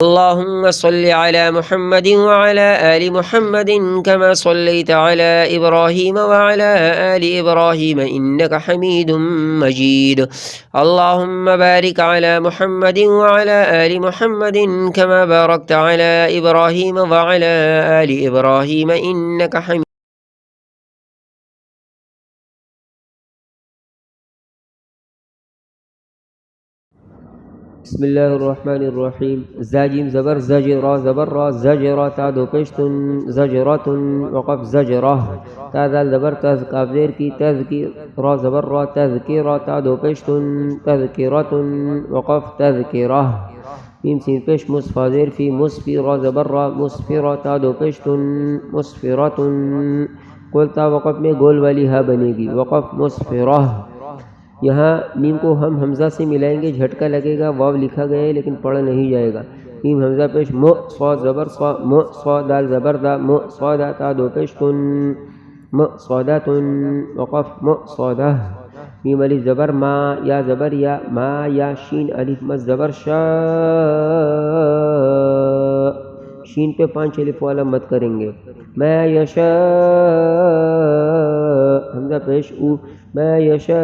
اللهم صل على محمد وعلى آل محمد كما صليت على إبراهيم وعلى آل إبراهيم إنك حميد مجيد. اللهم بارك على محمد وعلى آل محمد كما باركت على إبراهيم وعلى آل إبراهيم إنك حميد. بسم الله الرحمن الرحيم. زاجيم زبر زجرا زبر را زجرا تا دو پشتن زجرات وقف زجرة تا ذال زبر تز کاف زیر کی تذکیر را زبر را تذکیرا تا دو پشتن تذکیرات وقف تذکیرة. میم سین پیش مصفا زیر فی مصفی را زبر را مصفرا تا دو پشتن مصفرات قلتا وقف میں گول والی ہا بنے گی وقف مصفرہ. یہاں میم کو ہم حمزہ سے ملائیں گے، جھٹکا لگے گا، واو لکھا گیا ہے لیکن پڑھا نہیں جائے گا. میم حمزہ پیش م صاد زبر صا م صاد دال زبر دا م صادا تا دو پیش تن م صادات وقف م صادہ. میم الف زبر ما یا زبر یا ما یا شین الف مس زبر شا شین پہ 5 الف والا مت کریں گے. ما یشاء حمزہ پیش او ما یشاء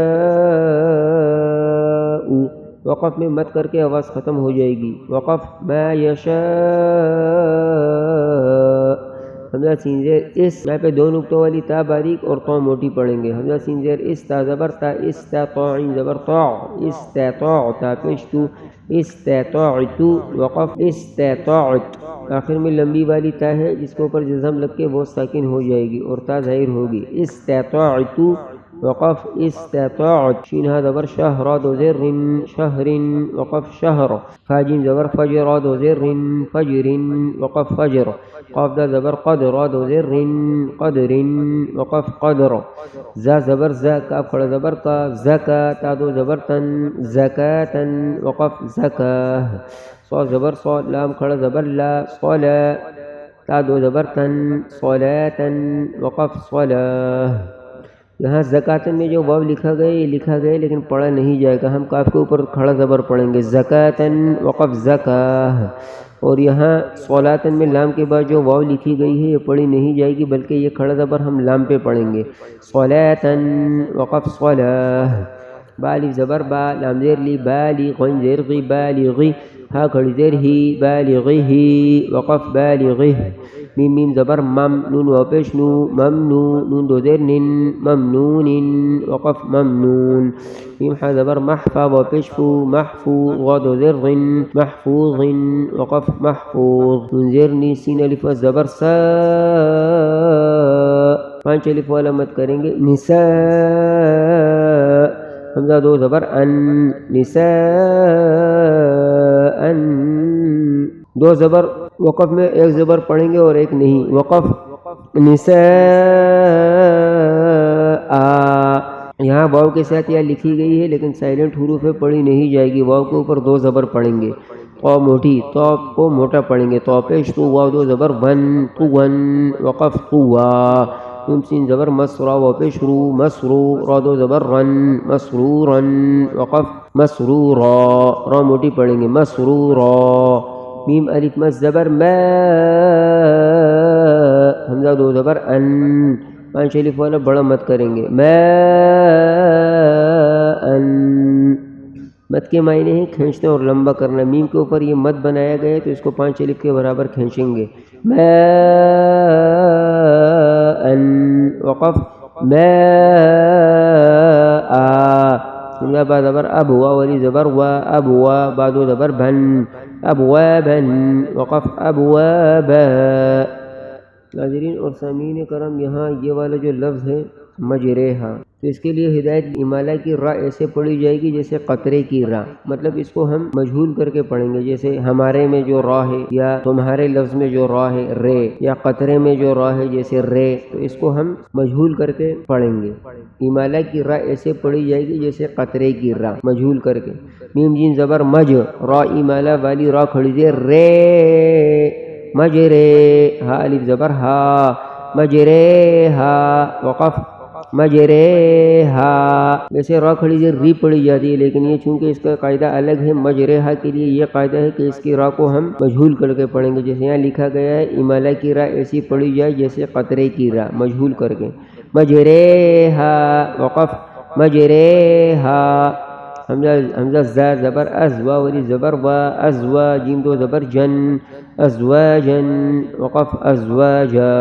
وقف میں مت کر کے آواز ختم ہو جائے گی. وقف ما یشاء حمزہ سین زیر اس یہاں پہ 2 نقطوں والی تا باریک اور تو موٹی پڑھیں گے. حمزہ سین زیر اس تا زبر تا اس تا تو عین زبر طا استطاع تا پیش تو استطاعت وقف استطاعت. آخر میں لمبی والی تا ہے جس کے اوپر جزم لگ کے وہ ساکن ہو جائے گی اور تا ظاہر ہوگی. استطاعت وقف استطاعت. شین ہا زبر شہر دو زر شہر وقف شہر. فاجیم زبر فجر دو زر فجر وقف فجر. قاف دا زبر قدر دو زر قدر وقف قدر. زا زبر زا کاف کھڑا زبر کا زکا تا دو زبر تن زکاتن وقف زکاہ. صاد زبر صاد لام کھڑا زبر لا صلا تا دو زبر تن صلاتن وقف صلاہ. یہاں زکاتن میں جو واو لکھا گیا یہ لکھا گیا لیکن پڑھا نہیں جائے گا، ہم کاف کے اوپر کھڑا زبر پڑھیں گے زکاتن وقف زکاہ. اور یہاں صلاتن میں لام کے بعد جو واو لکھی گئی ہے یہ پڑھی نہیں جائے گی بلکہ یہ کھڑا زبر ہم لام پہ پڑھیں گے صلاتن وقف صلاہ. بالف زبر با لام زیر لی بالغ زیر غی بالغی ہا کھڑی زیر ہی بالغی وقف بالغی. میم میم زبر مم نون و پیش نو ممنو نون دو زیر نن ممنون وقف ممنون. میم حا زبر محفا و پیش فو محفو غا دو زیر غن محفوظ وقف محفوظ. نون زیر نی سین الف زبر سا 5 الف والا مت کریں گے نساء. حمزہ 2 زبر ان نساء ان 2 زبر وقف میں 1 زبر پڑھیں گے اور 1 نہیں. وقف نساء. یہاں واو کے ساتھ یا لکھی گئی ہے لیکن سائلنٹ حروف ہے پڑھی نہیں جائے گی. واو کے اوپر 2 زبر پڑھیں گے تو موٹی تو کو موٹا پڑھیں گے تو پیش تو واو 2 زبر ون تو ون وقف قوا. نون سین زبر مسرا و پیش رو مسرو را 2 زبر رن مسرورن وقف مسرورا را موٹی پڑھیں گے مسرورا. میم الف مس زبر ما حمزہ 2 زبر ان 5 الف والا بڑا مت کریں گے ما ان. مت کے معنی ہیں کھینچنا اور لمبا کرنا. میم کے اوپر یہ مت بنایا گیا ہے تو اس کو 5 الف کے برابر کھینچیں گے ما ان وقف ما آ. با زبر اب وا ولی زبر وا اب وا بعدو زبر بن ابوابا وقف ابوابا. ناظرین اور سامعین کرام یہاں یہ والا جو لفظ ہے مجریہا تو اس کے لیے ہدایت امالہ کی را ایسے پڑھی جائے گی جیسے قطرے کی را، مطلب اس کو ہم مجہول کر کے پڑھیں گے. جیسے ہمارے میں جو را ہے یا تمہارے لفظ میں جو را ہے رے، یا قطرے میں جو را ہے جیسے رے، تو اس کو ہم مجہول کر کے پڑھیں گے. امالہ کی را ایسے پڑھی جائے گی جیسے قطرے کی را مجہول کر کے. میم جیم زبر مج را امالہ والی را کھڑی دے رے مجرے. ہا الف زبر ہا مجرے ہا وقف مجرےہا، ویسے را کھڑی زیر ری پڑی جاتی ہے، لیکن یہ چونکہ اس کا قاعدہ الگ ہے، مجرےہا کے لیے یہ قاعدہ ہے کہ اس کی را کو ہم مجہول کر کے پڑھیں گے. جیسے یہاں لکھا گیا ہے امالہ کی را ایسی پڑھی جائے جیسے قطرے کی را، مجہول کر کے. مجرےہا وقف مجرےہا، حمزہ زا زبر از، واوری زبر وا، ازوا، جیم دو زبر جن، ازواجن، وقف ازواجا.